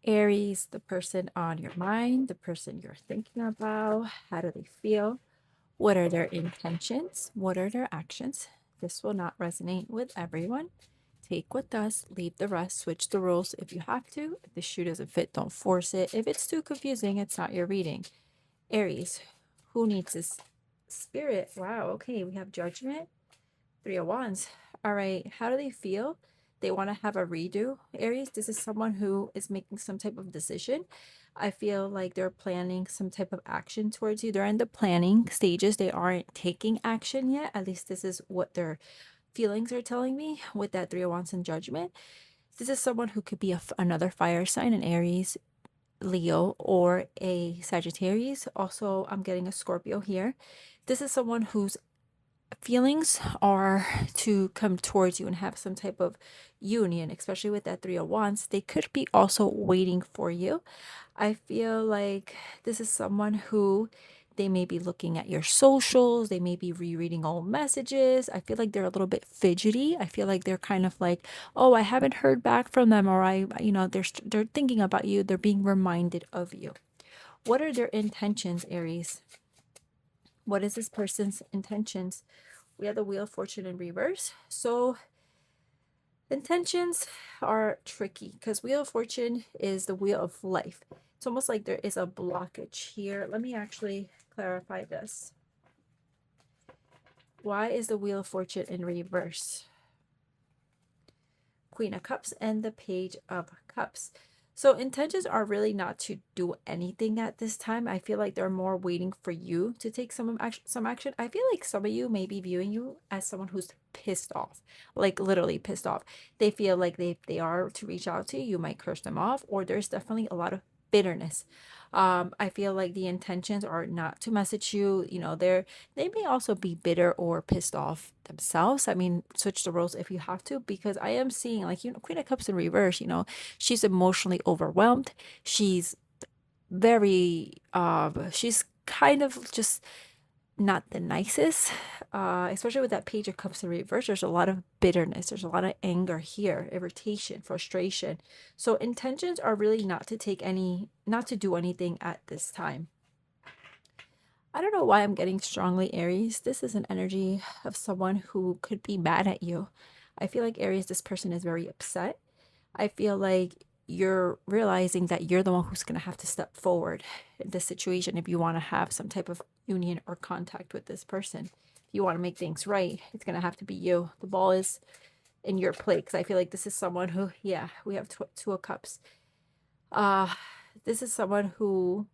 Aries, the person on your mind, the person you're thinking about, how do they feel? What are their intentions? What are their actions? This will not resonate with everyone. Take what does, leave the rest, switch the rules if you have to. If the shoe doesn't fit, don't force it. If it's too confusing, it's not your reading. Aries, who needs this? Spirit. Wow, okay, we have judgment. Three of Wands. All right, how do they feel? They want to have a redo. Aries, this is someone who is making some type of decision. I feel like they're planning some type of action towards you. They're in the planning stages. They aren't taking action yet. At least this is what their feelings are telling me with that Three of Wands and Judgment. This is someone who could be another fire sign, an Aries, Leo, or a Sagittarius. Also, I'm getting a Scorpio here. This is someone who's feelings are to come towards you and have some type of union, especially with that Three of Wands. They could be also waiting for you. I feel like this is someone who they may be looking at your socials, they may be rereading old messages. I feel like they're a little bit fidgety. I feel like they're kind of like, oh, I haven't heard back from them, or they're thinking about you, they're being reminded of you. What are their intentions, Aries? What is this person's intentions? We have the Wheel of Fortune in reverse. So intentions are tricky because Wheel of Fortune is the wheel of life. It's almost like there is a blockage here. Let me actually clarify this. Why is the Wheel of Fortune in reverse? Queen of Cups and the Page of Cups. So intentions are really not to do anything at this time. I feel like they're more waiting for you to take some action. I feel like some of you may be viewing you as someone who's pissed off, like literally pissed off. They feel like they are to reach out to you. You might curse them off, or there's definitely a lot of bitterness. I feel like the intentions are not to message you. They may also be bitter or pissed off themselves. I mean, switch the roles if you have to, because I am seeing, like, Queen of Cups in reverse, she's emotionally overwhelmed. She's very she's kind of just not the nicest, especially with that Page of Cups in reverse. There's a lot of bitterness, there's a lot of anger here, irritation, frustration. So intentions are really not to do anything at this time. I don't know why I'm getting strongly Aries. This is an energy of someone who could be mad at you. I feel like Aries, this person is very upset. I feel like you're realizing that you're the one who's going to have to step forward in this situation if you want to have some type of union or contact with this person. If you want to make things right, it's going to have to be you. The ball is in your plate, because I feel like this is someone who, yeah, we have two of Cups. This is someone who,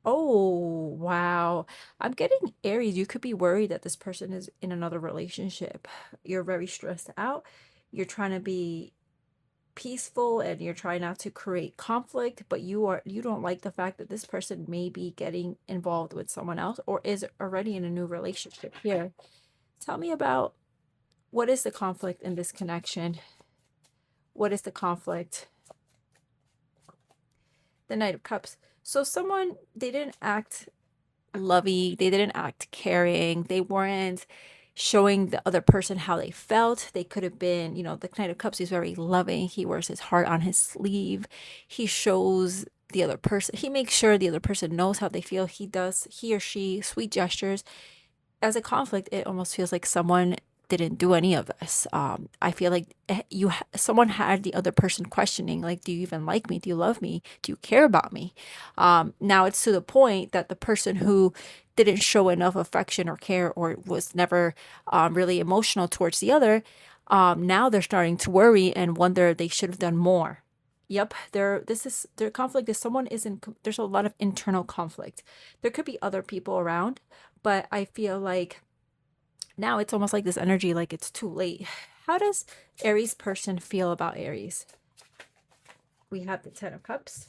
oh, wow. I'm getting Aries. You could be worried that this person is in another relationship. You're very stressed out. You're trying to be peaceful and you're trying not to create conflict, but you don't like the fact that this person may be getting involved with someone else or is already in a new relationship here. Tell me about, what is the conflict in this connection? What is the conflict? The Knight of Cups. So someone, they didn't act lovey, they didn't act caring, they weren't showing the other person how they felt. They could have been, the Knight of Cups, he's very loving, he wears his heart on his sleeve, he shows the other person, he makes sure the other person knows how they feel. He or she, sweet gestures. As a conflict, it almost feels like someone didn't do any of this. I feel like someone had the other person questioning, like, do you even like me? Do you love me? Do you care about me? Now it's to the point that the person who didn't show enough affection or care, or was never really emotional towards the other, now they're starting to worry and wonder they should have done more. Yep, their conflict is someone isn't. There's a lot of internal conflict. There could be other people around, but I feel like now it's almost like this energy, like it's too late. How does Aries person feel about Aries? We have the Ten of Cups.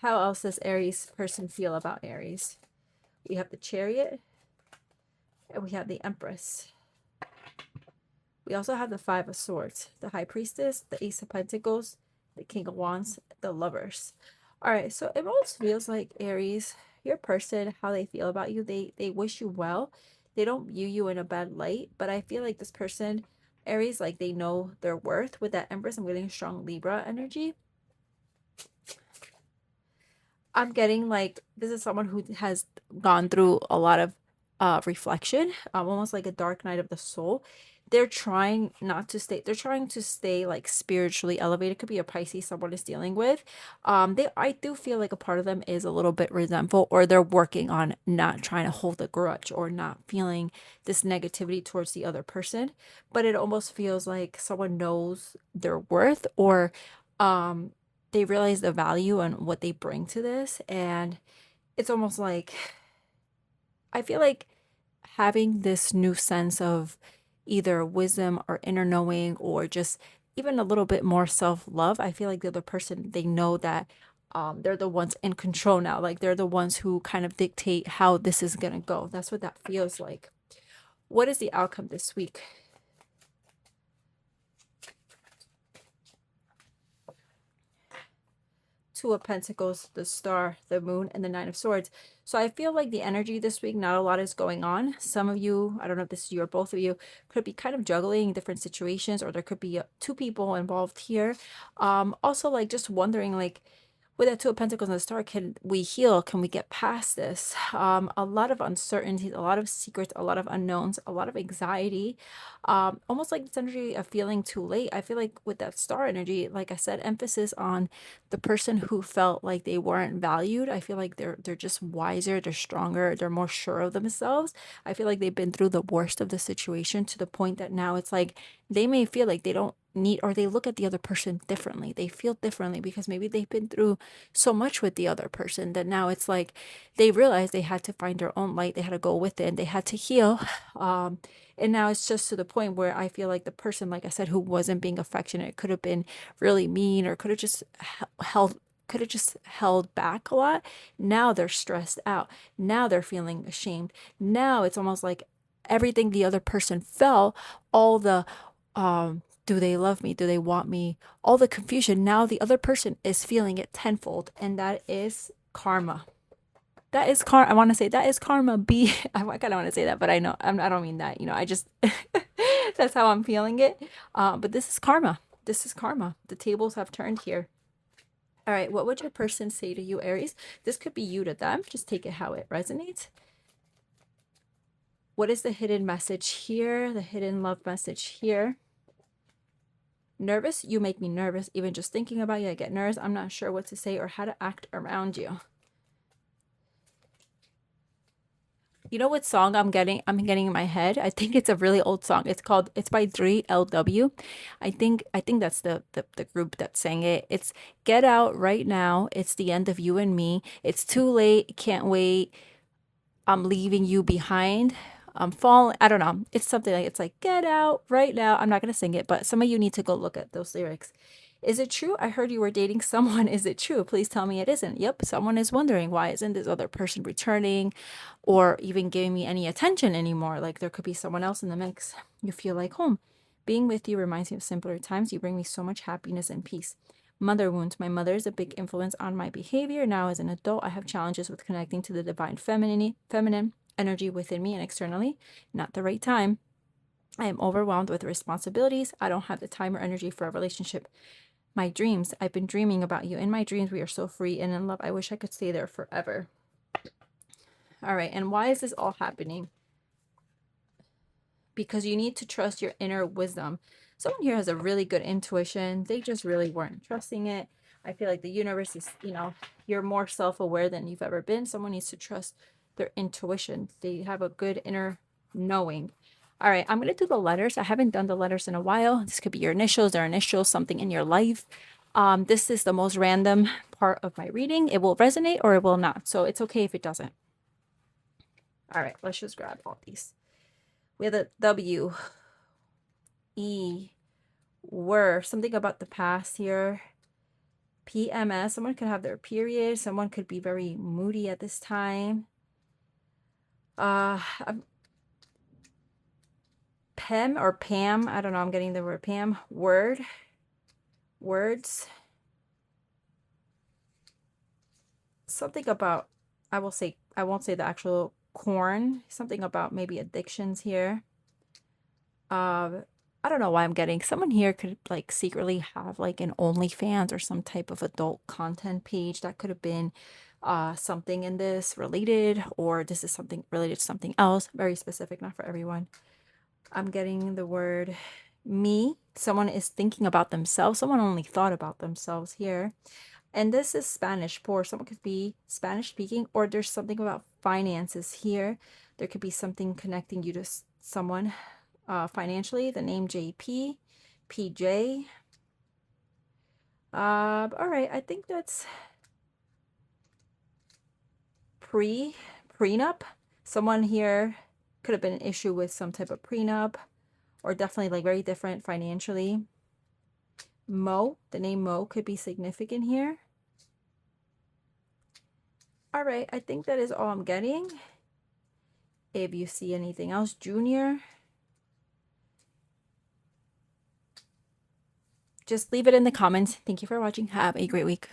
How else does Aries person feel about Aries? We have the Chariot, and we have the Empress. We also have the Five of Swords, the High Priestess, the Ace of Pentacles, the King of Wands, the Lovers. All right, so it almost feels like Aries, your person, how they feel about you, they wish you well. They don't view you in a bad light, but I feel like this person, Aries, like they know their worth. With that Empress, I'm getting strong Libra energy. I'm getting like this is someone who has gone through a lot of reflection, almost like a dark night of the soul. They're trying not to stay, they're trying to stay like spiritually elevated. It could be a Pisces someone is dealing with. I do feel like a part of them is a little bit resentful, or they're working on not trying to hold a grudge or not feeling this negativity towards the other person. But it almost feels like someone knows their worth, or um they realize the value and what they bring to this. And it's almost like I feel like having this new sense of either wisdom or inner knowing, or just even a little bit more self-love. I feel like the other person, they know that they're the ones in control now. Like they're the ones who kind of dictate how this is gonna go. That's what that feels like. What is the outcome this week? Two of Pentacles, the Star, the Moon, and the Nine of Swords. So I feel like the energy this week, not a lot is going on. Some of you, I don't know if this is you or both of you, could be kind of juggling different situations, or there could be two people involved here. Also, like just wondering, like, with that Two of Pentacles and the Star, can we heal? Can we get past this? A lot of uncertainties, a lot of secrets, a lot of unknowns, a lot of anxiety. Almost like this energy of feeling too late. I feel like with that Star energy, like I said, emphasis on the person who felt like they weren't valued. I feel like they're just wiser, they're stronger, they're more sure of themselves. I feel like they've been through the worst of the situation, to the point that now it's like they may feel like they don't need, or they look at the other person differently. They feel differently because maybe they've been through so much with the other person that now it's like they realize they had to find their own light, they had to go with it, and they had to heal. And now it's just to the point where I feel like the person, like I said, who wasn't being affectionate, could have been really mean, or could have just held back a lot. Now they're stressed out. Now they're feeling ashamed. Now it's almost like everything the other person felt, all the do they love me? Do they want me? All the confusion. Now the other person is feeling it tenfold, and that is karma. That is I want to say that is karma. I kind of want to say that, but I know I don't mean that. I just that's how I'm feeling it. But this is karma. This is karma. The tables have turned here. All right, what would your person say to you, Aries? This could be you to them. Just take it how it resonates. What is the hidden message here? The hidden love message here. Nervous? You make me nervous. Even just thinking about you, I get nervous. I'm not sure what to say or how to act around you. You know what song I'm getting in my head? I think it's a really old song. It's by 3LW. I think that's the group that sang it. It's Get Out Right Now. It's the end of you and me. It's too late. Can't wait. I'm leaving you behind. I'm falling. I don't know. It's something like, it's like, get out right now. I'm not going to sing it, but some of you need to go look at those lyrics. Is it true? I heard you were dating someone. Is it true? Please tell me it isn't. Yep. Someone is wondering, why isn't this other person returning or even giving me any attention anymore? Like there could be someone else in the mix. You feel like home. Being with you reminds me of simpler times. You bring me so much happiness and peace. Mother wounds. My mother is a big influence on my behavior. Now as an adult, I have challenges with connecting to the divine feminine energy within me and externally. Not the right time. I am overwhelmed with responsibilities. I don't have the time or energy for a relationship. My dreams. I've been dreaming about you. In my dreams, we are so free and in love. I wish I could stay there forever. All right. And why is this all happening? Because you need to trust your inner wisdom. Someone here has a really good intuition. They just really weren't trusting it. I feel like the universe is, you're more self-aware than you've ever been. Someone needs to trust their intuition. They have a good inner knowing. All right, I'm going to do the letters. I haven't done the letters in a while. This could be your initials, their initials, something in your life. This is the most random part of my reading. It will resonate or it will not. So it's okay if it doesn't. All right, let's just grab all these. We have the W, E, were, something about the past here. PMS, someone could have their period. Someone could be very moody at this time. Pem or Pam, I don't know, I'm getting the word Pam. Words. Something about, I won't say the actual corn. Something about maybe addictions here. I don't know why I'm getting someone here could like secretly have like an OnlyFans or some type of adult content page. That could have been something in this related, or this is something related to something else. Very specific, not for everyone. I'm getting the word me. Someone is thinking about themselves. Someone only thought about themselves here. And this is Spanish for someone could be Spanish speaking, or there's something about finances here. There could be something connecting you to someone financially. The name JP, PJ. All right, I think that's prenup. Someone here could have been an issue with some type of prenup, or definitely like very different financially. Mo, the name Mo could be significant here. All right, I think that is all I'm getting. If you see anything else, Junior, just leave it in the comments. Thank you for watching. Have a great week.